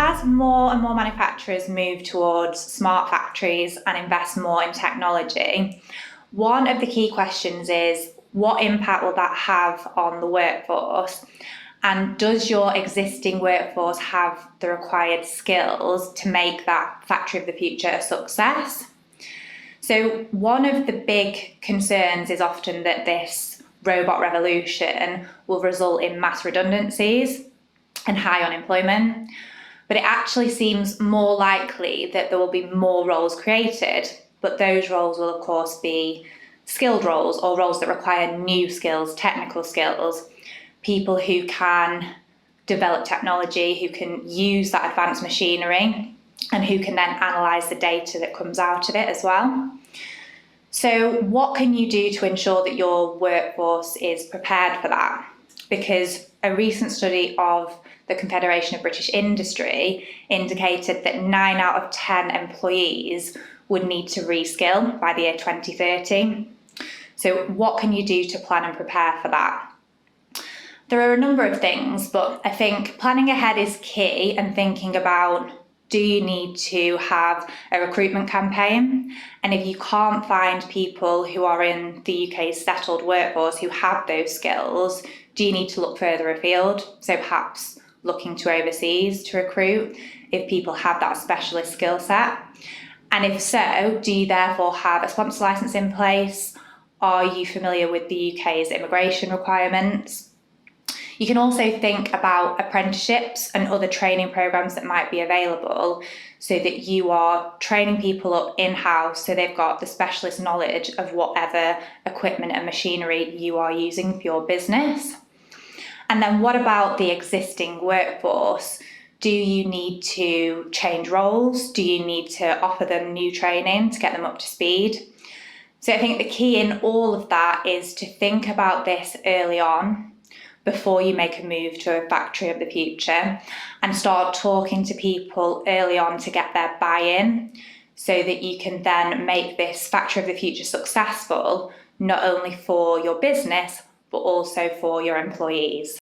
as more and more manufacturers move towards smart factories and invest more in technology, one of the key questions is, what impact will that have on the workforce? And does your existing workforce have the required skills to make that factory of the future a success? So one of the big concerns is often that this robot revolution will result in mass redundancies and high unemployment. But it actually seems more likely that there will be more roles created, but those roles will of course be skilled roles, or roles that require new skills, technical skills, people who can develop technology, who can use that advanced machinery, and who can then analyse the data that comes out of it as well. So what can you do to ensure that your workforce is prepared for that? Because a recent study of the Confederation of British Industry indicated that 9 out of 10 employees would need to reskill by the year 2030. So what can you do to plan and prepare for that? There are a number of things, but I think planning ahead is key, and thinking about, do you need to have a recruitment campaign? And if you can't find people who are in the UK's settled workforce who have those skills, do you need to look further afield? So perhaps looking to overseas to recruit if people have that specialist skill set. And if so, do you therefore have a sponsor licence in place? Are you familiar with the UK's immigration requirements? You can also think about apprenticeships and other training programmes that might be available, so that you are training people up in-house so they've got the specialist knowledge of whatever equipment and machinery you are using for your business. And then what about the existing workforce? Do you need to change roles? Do you need to offer them new training to get them up to speed? So I think the key in all of that is to think about this early on, before you make a move to a factory of the future, and start talking to people early on to get their buy-in, so that you can then make this factory of the future successful, not only for your business, but also for your employees.